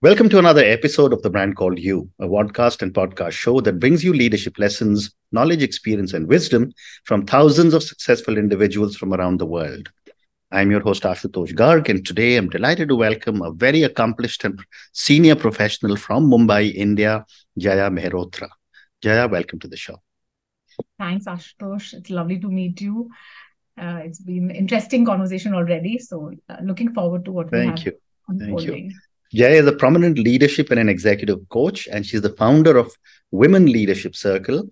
Welcome to another episode of The Brand Called You, a podcast and podcast show that brings you leadership lessons, knowledge, experience, and wisdom from thousands of successful individuals from around the world. I'm your host, Ashutosh Garg, and today I'm delighted to welcome a very accomplished and senior professional from Mumbai, India, Jaya Mehrotra. Jaya, welcome to the show. Thanks, Ashutosh. It's lovely to meet you. It's been an interesting conversation already. So looking forward to what we have Thank you. unfolding. Jaya is a prominent leadership and an executive coach, and she's the founder of Women Leadership Circle,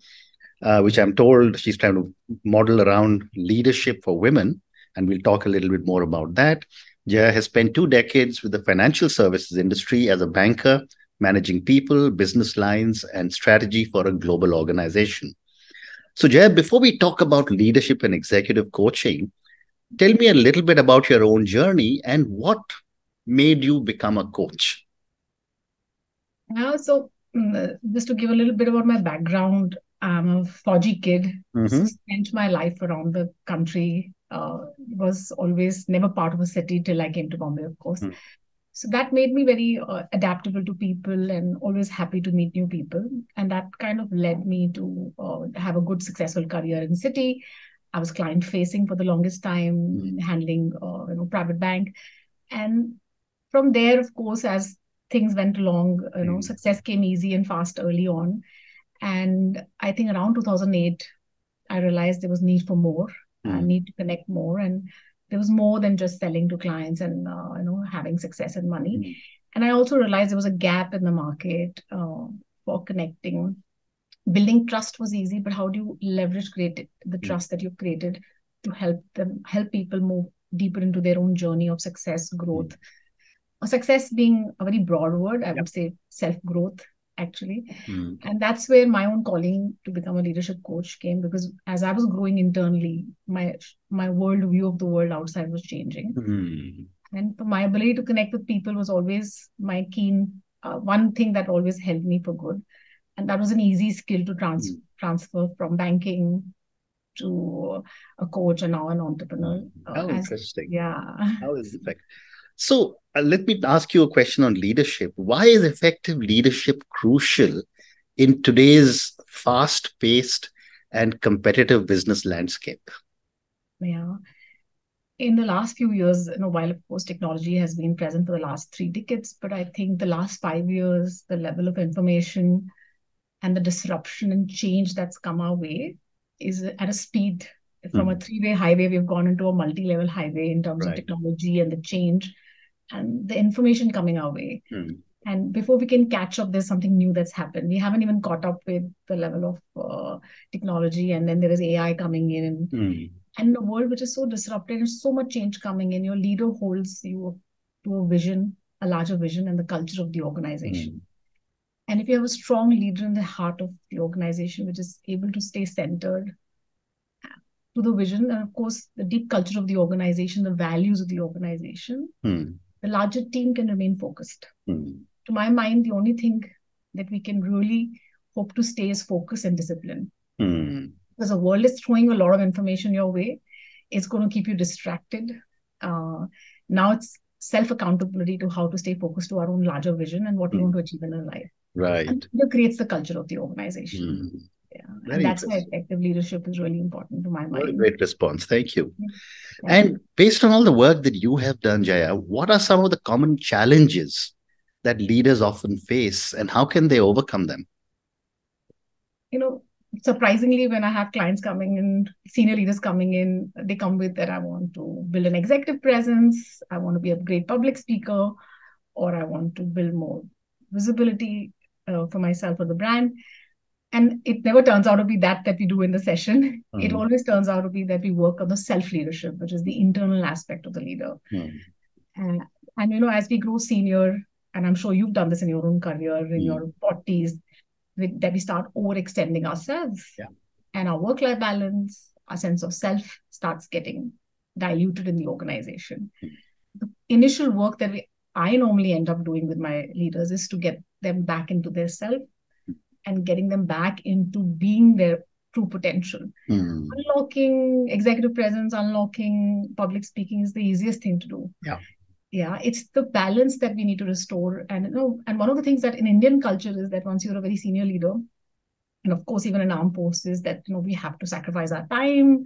which I'm told she's trying to model around leadership for women. And we'll talk a little bit more about that. Jaya has spent 2 decades with the financial services industry as a banker, managing people, business lines, and strategy for a global organization. So, Jaya, before we talk about leadership and executive coaching, tell me a little bit about your own journey and what made you become a coach. Just to give a little bit about my background, I'm a Fauji kid. Mm-hmm. Spent my life around the country. Was always never part of a city till I came to Bombay, of course. Mm. So that made me very adaptable to people and always happy to meet new people. And that kind of led me to have a good, successful career in city. I was client facing for the longest time, handling private bank. And from there, of course, as things went along, success came easy and fast early on. And I think around 2008, I realized there was need for more. I need to connect more, and there was more than just selling to clients and having success and money. And I also realized there was a gap in the market for connecting. Building trust was easy, but how do you leverage the trust that you've created to help people move deeper into their own journey of success, growth? Success being a very broad word, I would say self-growth, actually. And that's where my own calling to become a leadership coach came, because as I was growing internally, my worldview of the world outside was changing. And my ability to connect with people was always my keen one thing that always helped me for good. And that was an easy skill to transfer from banking to a coach and now an entrepreneur. How interesting. Yeah. How is it? So let me ask you a question on leadership. Why is effective leadership crucial in today's fast-paced and competitive business landscape? Yeah. In the last few years, while of course technology has been present for the last 3 decades, but I think the last 5 years, the level of information and the disruption and change that's come our way is at a speed. From a 3-way highway, we've gone into a multi-level highway in terms of technology and the change and the information coming our way. And before we can catch up, there's something new that's happened. We haven't even caught up with the level of technology. And then there is AI coming in. And the world which is so disrupted, and so much change coming in, your leader holds you to a vision, a larger vision, and the culture of the organization. And if you have a strong leader in the heart of the organization, which is able to stay centered to the vision, and of course, the deep culture of the organization, the values of the organization, the larger team can remain focused. To my mind, the only thing that we can really hope to stay is focus and discipline. Because the world is throwing a lot of information your way. It's going to keep you distracted. Now it's self-accountability to how to stay focused to our own larger vision and what we want to achieve in our life. Right. And it creates the culture of the organization. And that's why effective leadership is really important to my mind. What a great response. Thank you. And based on all the work that you have done, Jaya, what are some of the common challenges that leaders often face, and how can they overcome them? Surprisingly, when I have clients coming in, senior leaders coming in, they come with that I want to build an executive presence, I want to be a great public speaker, or I want to build more visibility for myself or the brand. And it never turns out to be that we do in the session. It always turns out to be that we work on the self-leadership, which is the internal aspect of the leader. And as we grow senior, and I'm sure you've done this in your own career, in your 40s, that we start overextending ourselves. And our work-life balance, our sense of self starts getting diluted in the organization. The initial work that I normally end up doing with my leaders is to get them back into their self and getting them back into being their true potential. Unlocking executive presence, unlocking public speaking is the easiest thing to do. yeah, it's the balance that we need to restore. And and one of the things that in Indian culture is that once you're a very senior leader, and of course even in armed forces, that we have to sacrifice our time,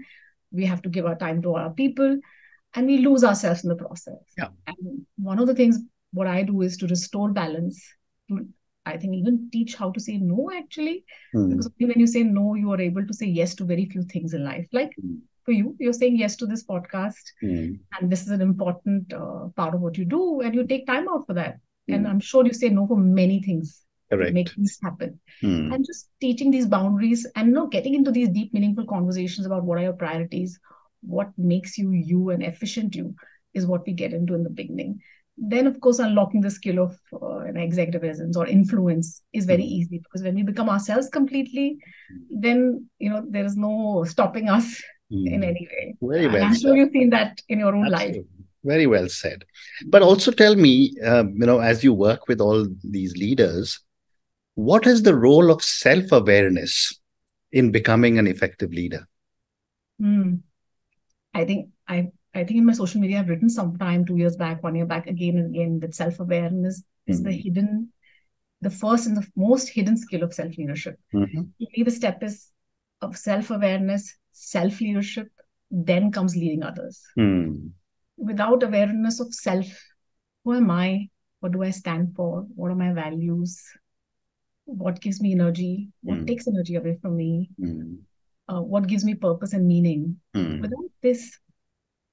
we have to give our time to our people, and we lose ourselves in the process. Yeah. And one of the things what I do is to restore balance, to, I think, even teach how to say no, actually. Because when you say no, you are able to say yes to very few things in life. Like for you, you're saying yes to this podcast, and this is an important part of what you do, and you take time out for that. And I'm sure you say no for many things to make things happen. And just teaching these boundaries and getting into these deep, meaningful conversations about what are your priorities, what makes you you and efficient you, is what we get into in the beginning. Then, of course, unlocking the skill of an executive presence or influence is very easy, because when we become ourselves completely, then there is no stopping us in any way. Very And well I'm sure said. you've seen that in your own life. Absolutely. Very well said. But also tell me, as you work with all these leaders, what is the role of self-awareness in becoming an effective leader? I think in my social media I've written sometime 2 years back, 1 year back, again and again, that self-awareness is the first and the most hidden skill of self-leadership. To me, the step is of self-awareness, self-leadership, then comes leading others. Without awareness of self, who am I? What do I stand for? What are my values? What gives me energy? What takes energy away from me? What gives me purpose and meaning? Without this,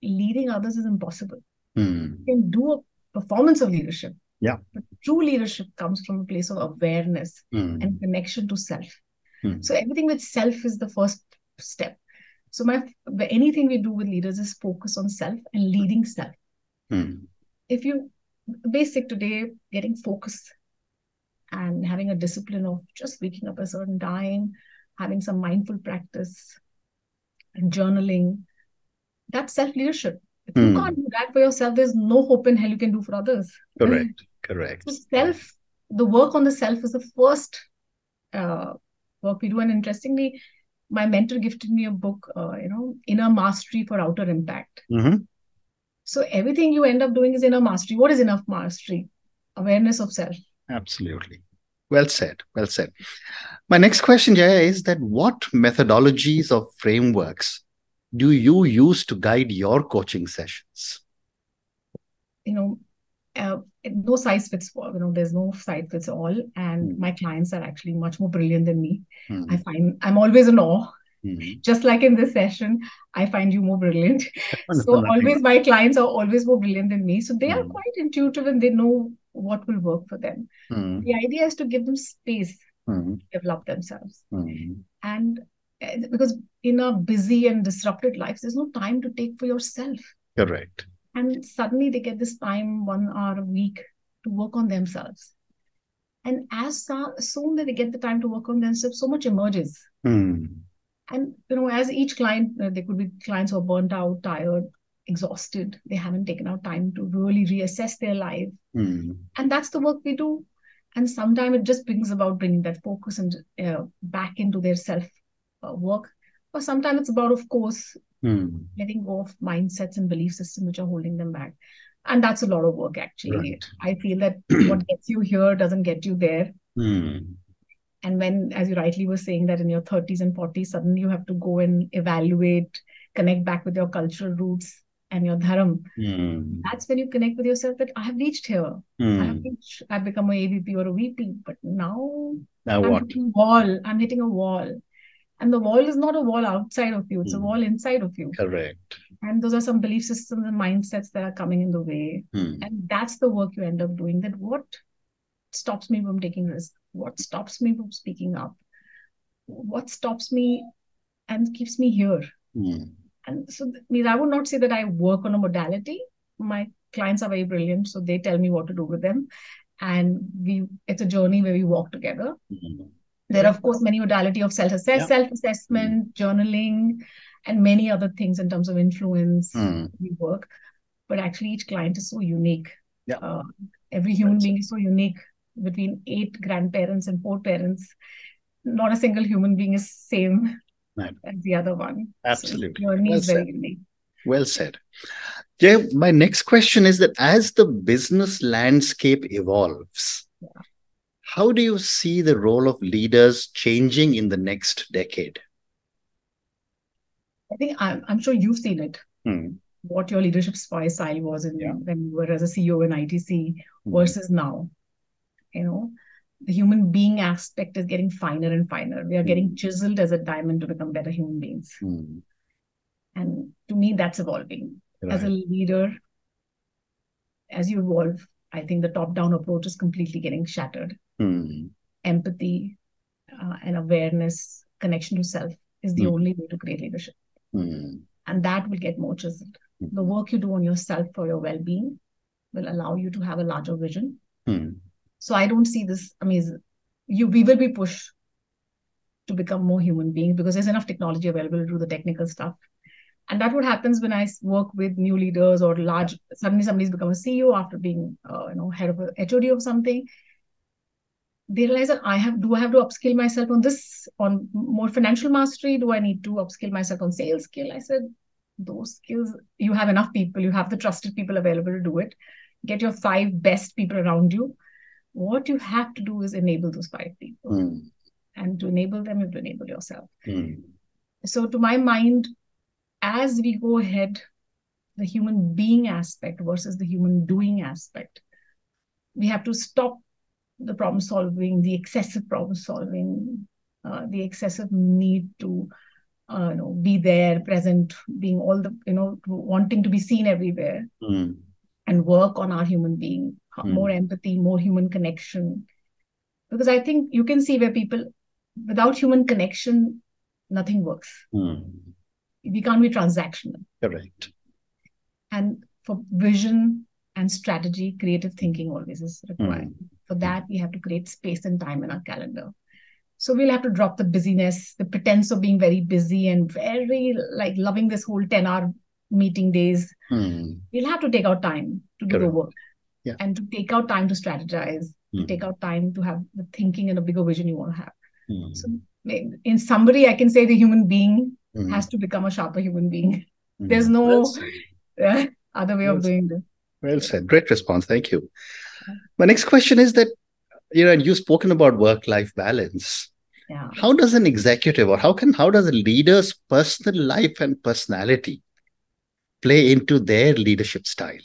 leading others is impossible. You can do a performance of leadership. Yeah. But true leadership comes from a place of awareness and connection to self. So everything with self is the first step. So anything we do with leaders is focus on self and leading self. If you basic today, getting focused and having a discipline of just waking up a certain time, having some mindful practice and journaling, that's self-leadership. If you can't do that for yourself, there's no hope in hell you can do for others. Correct. So the work on the self is the first work we do. And interestingly, my mentor gifted me a book, Inner Mastery for Outer Impact. So everything you end up doing is inner mastery. What is inner mastery? Awareness of self. Absolutely. Well said. Well said. My next question, Jaya, is that what methodologies or frameworks do you use to guide your coaching sessions? No size fits all. There's no size fits all. And my clients are actually much more brilliant than me. I find I'm always in awe. Just like in this session, I find you more brilliant. So always my clients are always more brilliant than me. So they are quite intuitive and they know what will work for them. The idea is to give them space to develop themselves. And because in our busy and disrupted lives, there's no time to take for yourself. Correct. And suddenly they get this time, 1 hour a week, to work on themselves. And as soon that they get the time to work on themselves, so much emerges. And, as each client, there could be clients who are burnt out, tired, exhausted. They haven't taken out time to really reassess their life. And that's the work we do. And sometimes it just brings about bringing that focus and back into their self work. Or sometimes it's about, of course, letting go of mindsets and belief systems which are holding them back. And that's a lot of work, actually. Right. I feel that what gets you here doesn't get you there. And when, as you rightly were saying, that in your 30s and 40s, suddenly you have to go and evaluate, connect back with your cultural roots and your dharam. That's when you connect with yourself that I have reached here. I've become an AVP or a VP, but now I'm hitting a wall. I'm hitting a wall. And the wall is not a wall outside of you. It's a wall inside of you. Correct. And those are some belief systems and mindsets that are coming in the way. And that's the work you end up doing. That what stops me from taking risks? What stops me from speaking up? What stops me and keeps me here? And so I would not say that I work on a modality. My clients are very brilliant, so they tell me what to do with them. And it's a journey where we walk together. There are, of course, many modalities of self-assessment, journaling, and many other things in terms of influence we work. But actually, each client is so unique. Every human being is so unique. Between 8 grandparents and 4 parents, not a single human being is same as the other one. Absolutely. So journey is very unique. Well said. Jay, my next question is that as the business landscape evolves, how do you see the role of leaders changing in the next decade? I think I'm sure you've seen it. Hmm. What your leadership style was Yeah. when you were as a CEO in ITC Hmm. versus now. The human being aspect is getting finer and finer. We are getting chiseled as a diamond to become better human beings. And to me, that's evolving. As a Right. leader, as you evolve, I think the top-down approach is completely getting shattered. Empathy and awareness, connection to self is the only way to create leadership. And that will get more chiseled. The work you do on yourself for your well-being will allow you to have a larger vision. So I don't see this. I mean, we will be pushed to become more human beings because there's enough technology available to do the technical stuff. And that's what happens when I work with new leaders or large. Suddenly, somebody's become a CEO after being, head of a HOD of something. They realize that do I have to upskill myself on this, on more financial mastery? Do I need to upskill myself on sales skill? I said, those skills, you have enough people, you have the trusted people available to do it. Get your 5 best people around you. What you have to do is enable those 5 people. And to enable them, you have to enable yourself. So to my mind, as we go ahead, the human being aspect versus the human doing aspect, we have to stop the problem solving, the excessive problem solving, the excessive need to be there, present, being all the, wanting to be seen everywhere, and work on our human being, more empathy, more human connection. Because I think you can see where people, without human connection, nothing works. We can't be transactional. Correct. And for vision and strategy, creative thinking always is required. For that, we have to create space and time in our calendar. So we'll have to drop the busyness, the pretense of being very busy and very like loving this whole 10-hour meeting days. We'll have to take out time to do the work and to take out time to strategize, to take out time to have the thinking and a bigger vision you want to have. So in summary, I can say the human being has to become a sharper human being. There's no other way of doing this. Well said. Great response. Thank you. My next question is that, you've spoken about work-life balance. Yeah. How does an executive or how does a leader's personal life and personality play into their leadership style?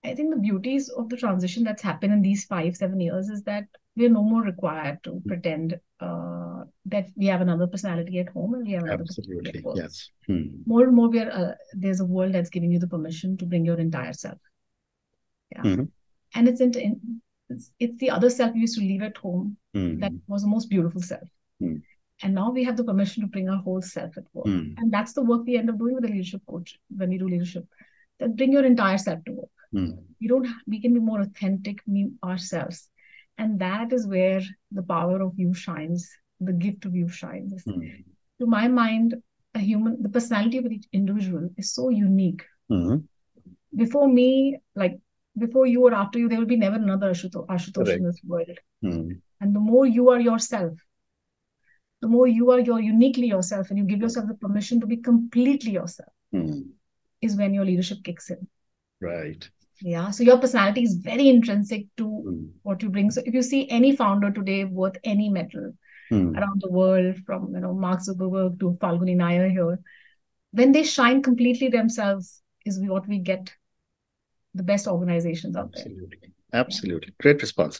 I think the beauties of the transition that's happened in these 5-7 years is that we're no more required to pretend that we have another personality at home and we have another personality at work. Yes. More and more, there's a world that's giving you the permission to bring your entire self. Yeah. And it's the other self we used to leave at home that was the most beautiful self. And now we have the permission to bring our whole self at work. And that's the work we end up doing with a leadership coach when we do leadership. That bring your entire self to work. We can be more authentic, ourselves. And that is where the power of you shines, the gift of you shines. To my mind, the personality of each individual is so unique. Before me, before you or after you, there will be never another Ashutosh in this world. And the more you are yourself, the more you are uniquely yourself and you give yourself the permission to be completely yourself, is when your leadership kicks in. Right. Yeah. So your personality is very intrinsic to what you bring. So if you see any founder today worth any medal around the world, from Mark Zuckerberg to Falguni Nair here, when they shine completely themselves is what we get the best organizations out there. Absolutely. Great response.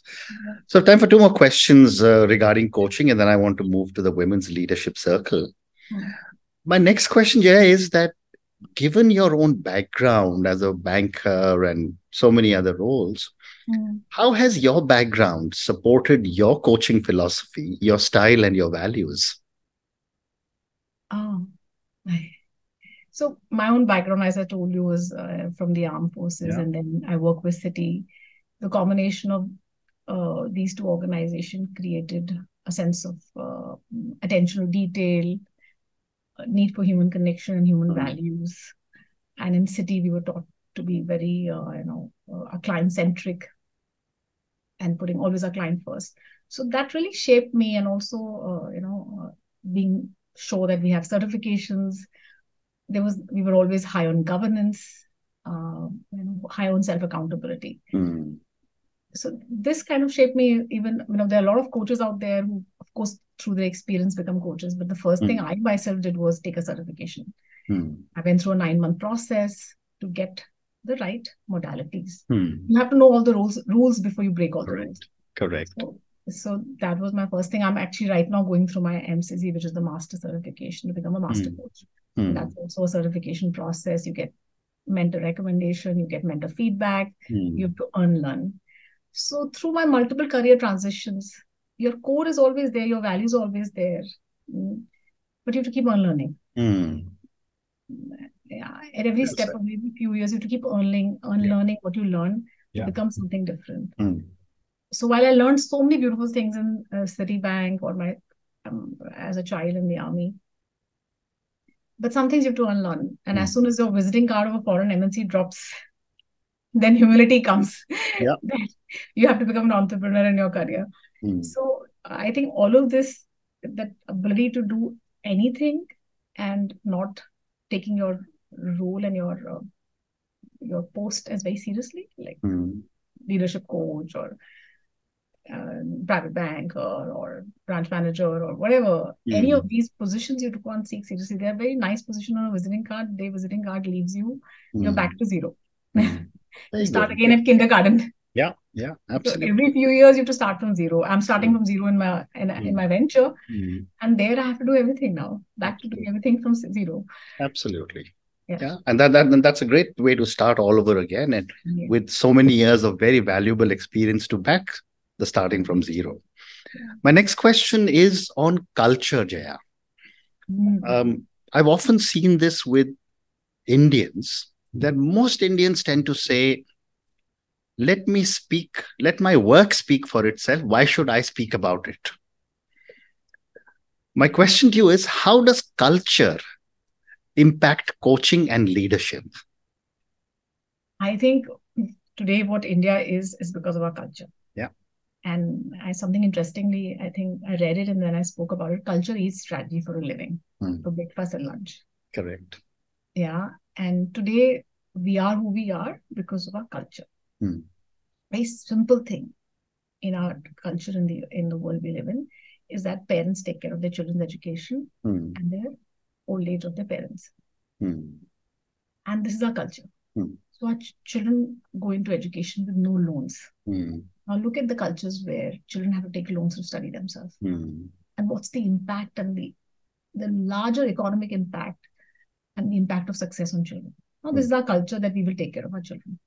So time for 2 more questions regarding coaching, and then I want to move to the Women's Leadership Circle. My next question, Jaya, is that given your own background as a banker and so many other roles, how has your background supported your coaching philosophy, your style, and your values? So my own background, as I told you, was from the armed forces, and then I work with Citi. The combination of these 2 organizations created a sense of attention to detail, need for human connection and human values. And in Citi, we were taught to be very, client-centric and putting always our client first. So that really shaped me, and also, being sure that we have certifications. We were always high on governance. high own self-accountability. Mm. So this kind of shaped me. Even, there are a lot of coaches out there who, of course, through their experience become coaches. But the first thing I myself did was take a certification. I went through a 9-month process to get the right modalities. You have to know all the rules before you break all the rules. Correct. So that was my first thing. I'm actually right now going through my MCC, which is the master certification to become a master coach. And that's also a certification process. You get mentor recommendation, you get mentor feedback, you have to learn. So through my multiple career transitions, your core is always there, your values are always there, but you have to keep on learning. Yeah, at every step of every few years, you have to keep unlearning what you learn to become something different. So while I learned so many beautiful things in Citibank or my as a child in the army, but some things you have to unlearn. And as soon as your visiting card of a foreign MNC drops, then humility comes. Yeah. Then you have to become an entrepreneur in your career. So I think all of this, that ability to do anything and not taking your role and your post as very seriously, like leadership coach or private bank or branch manager or whatever, any of these positions you can't take seriously. They're very nice position on a visiting card. The visiting card leaves you, you're back to zero. You start again at kindergarten. Yeah, absolutely. So every few years you have to start from zero. I'm starting from zero in my venture, and there I have to do everything now. Back to doing everything from zero. Absolutely. Yeah. And that's a great way to start all over again, and with so many years of very valuable experience to back the starting from zero. My next question is on culture, Jaya. I've often seen this with Indians, that most Indians tend to say, let me speak, let my work speak for itself. Why should I speak about it? My question to you is, how does culture impact coaching and leadership? I think today what India is because of our culture. Yeah. And something interestingly, I think I read it and then I spoke about it. Culture is strategy for a living, for breakfast and lunch. Correct. Yeah. And today we are who we are because of our culture. Very simple thing in our culture in the world we live in is that parents take care of their children's education and their old age of their parents. And this is our culture. So our children go into education with no loans. Now look at the cultures where children have to take loans to study themselves. And what's the impact and the larger economic impact and the impact of success on children. Now this is our culture, that we will take care of our children.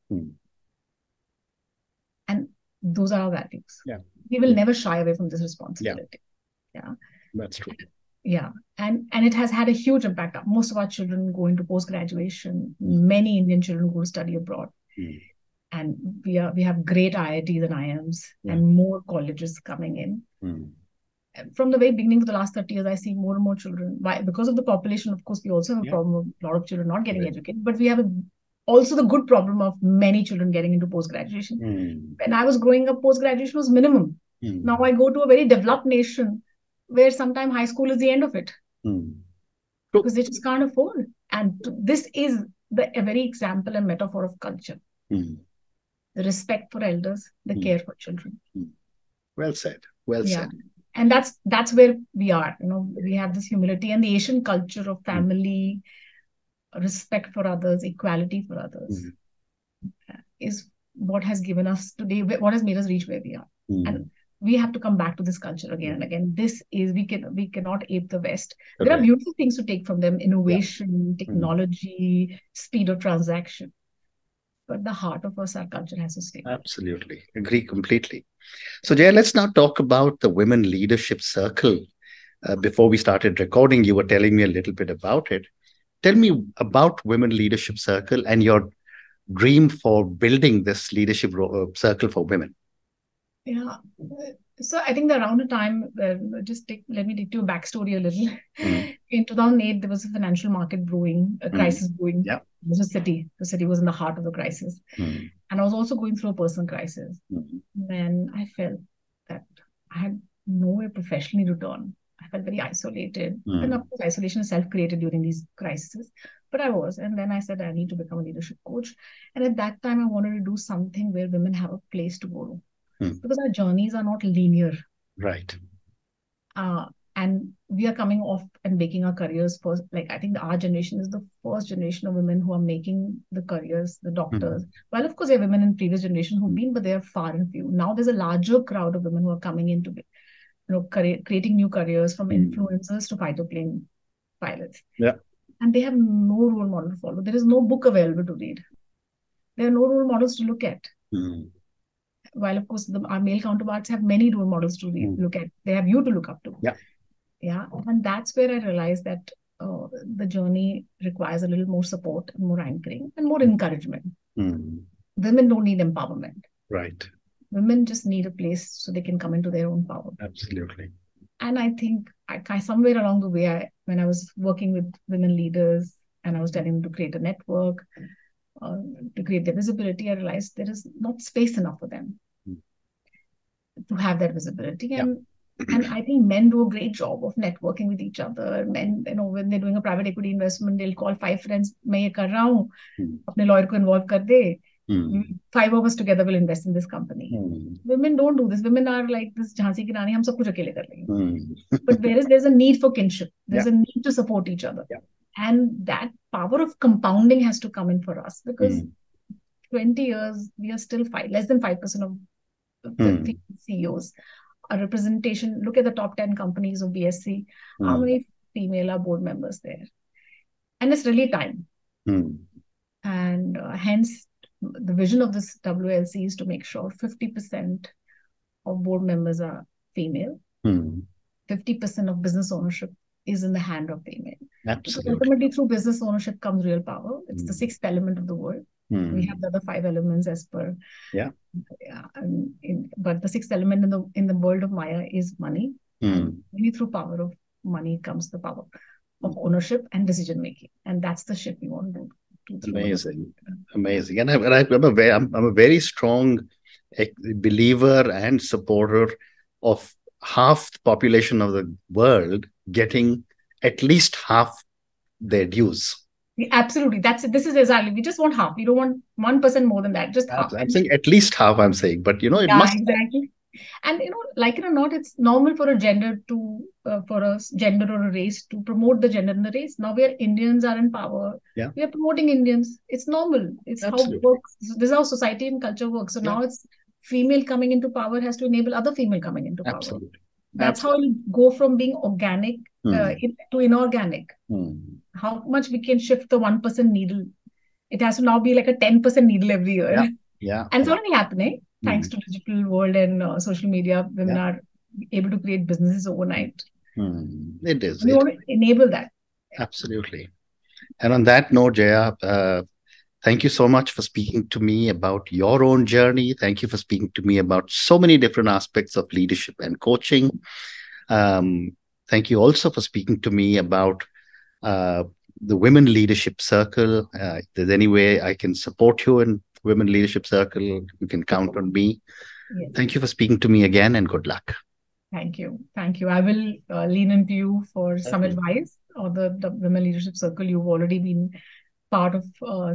And those are our values. Yeah. We will never shy away from this responsibility. Yeah. That's true. Yeah. And it has had a huge impact. Most of our children go into post-graduation. Many Indian children go to study abroad. And we have great IITs and IIMs and more colleges coming in. From the very beginning of the last 30 years, I see more and more children. Why? Because of the population, of course, we also have a problem of a lot of children not getting educated, but we have also the good problem of many children getting into post-graduation. When I was growing up, post-graduation was minimum. Now I go to a very developed nation where sometimes high school is the end of it. Because they just can't afford. And this is a very example and metaphor of culture. The respect for elders, the care for children. Well said. Well said. And that's where we are. We have this humility, and the Asian culture of family, respect for others, equality for others, is what has given us today, what has made us reach where we are. And we have to come back to this culture again and again. This is, we cannot ape the West. Correct. There are beautiful things to take from them: innovation, technology, speed of transaction. But the heart of our culture has to stay. Absolutely. Agree completely. So, Jaya, let's now talk about the Women Leadership Circle. Before we started recording, you were telling me a little bit about it. Tell me about Women Leadership Circle and your dream for building this leadership circle for women. Yeah. So I think around the time, let me take you a backstory a little. In 2008, there was a financial market brewing, a crisis brewing. Yeah. It was a city. The city was in the heart of the crisis. And I was also going through a personal crisis. Then I felt that I had nowhere professionally to turn. I felt very isolated. And of course, isolation is self-created during these crises. But I was. And then I said, I need to become a leadership coach. And at that time, I wanted to do something where women have a place to go to. Because our journeys are not linear. Right. And we are coming off and making our careers first. Like, I think our generation is the first generation of women who are making the careers, the doctors. Well, of course, there are women in previous generations who've been, but they are far and few. Now there's a larger crowd of women who are coming into, creating new careers, from influencers to fighter plane pilots. Yeah. And they have no role model to follow. There is no book available to read. There are no role models to look at. While, of course, our male counterparts have many role models to look at. They have you to look up to. Yeah. Yeah. And that's where I realized that the journey requires a little more support, and more anchoring, and more encouragement. Women don't need empowerment. Right. Women just need a place so they can come into their own power. Absolutely. And I think I somewhere along the way, when I was working with women leaders and I was telling them to create a network, to create their visibility, I realized there is not space enough for them to have that visibility. And I think men do a great job of networking with each other. Men, when they're doing a private equity investment, they'll call 5 friends, मैं ये कर रहा हूँ, अपने lawyer को involve कर दे. 5 of us together will invest in this company. Women don't do this. Women are like this Jhansi ki Rani, हम सब कुछ अकेले कर लेंगे. But whereas there's a need for kinship, there's a need to support each other. And that power of compounding has to come in for us, because 20 years, we are still less than 5% of the CEOs. A representation, look at the top 10 companies of BSC, how many female are board members there? And it's really time. And hence, the vision of this WLC is to make sure 50% of board members are female. 50% of business ownership is in the hand of female. Absolutely. Because ultimately, through business ownership comes real power. It's the 6th element of the word. We have the other 5 elements as per. But the 6th element in the world of Maya is money. And only through power of money comes the power of ownership and decision making. And that's the shift we want to do. Amazing. And I'm a very strong believer and supporter of half the population of the world getting at least half their dues. Absolutely. This is exactly. We just want half. We don't want 1% more than that. Just half. I'm saying at least half, I'm saying. But, it must. Exactly. And, like it or not, it's normal for a gender for a gender or a race to promote the gender in the race. Now where Indians are in power, we are promoting Indians. It's normal. It's Absolutely. How it works. This is how society and culture works. So now it's female coming into power has to enable other female coming into power. Absolutely. That's how it'll go from being organic to inorganic. How much we can shift the 1% needle. It has to now be like a 10% needle every year. And it's already happening. Thanks to digital world and social media, women are able to create businesses overnight. It is. We want to enable that. Absolutely. And on that note, Jaya, thank you so much for speaking to me about your own journey. Thank you for speaking to me about so many different aspects of leadership and coaching. Thank you also for speaking to me about the Women Leadership Circle. If there's any way I can support you in Women Leadership Circle, you can count on me. Yes. Thank you for speaking to me again, and good luck. Thank you. Thank you. I will lean into you for some advice, or the Women Leadership Circle. You've already been part of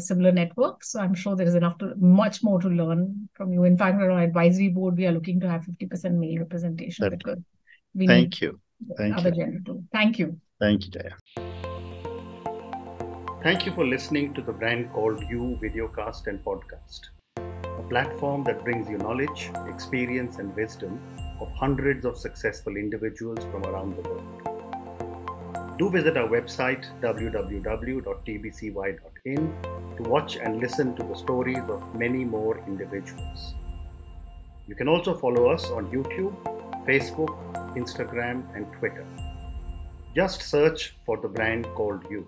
similar networks, so I'm sure there is much more to learn from you. In fact, on our advisory board, we are looking to have 50% male representation because we need other gender too. Thank you. Thank you, Jaya. Thank you for listening to the Brand Called You videocast and podcast, a platform that brings you knowledge, experience, and wisdom of hundreds of successful individuals from around the world. Do visit our website www.tbcy.in to watch and listen to the stories of many more individuals. You can also follow us on YouTube, Facebook, Instagram, and Twitter. Just search for the Brand Called You.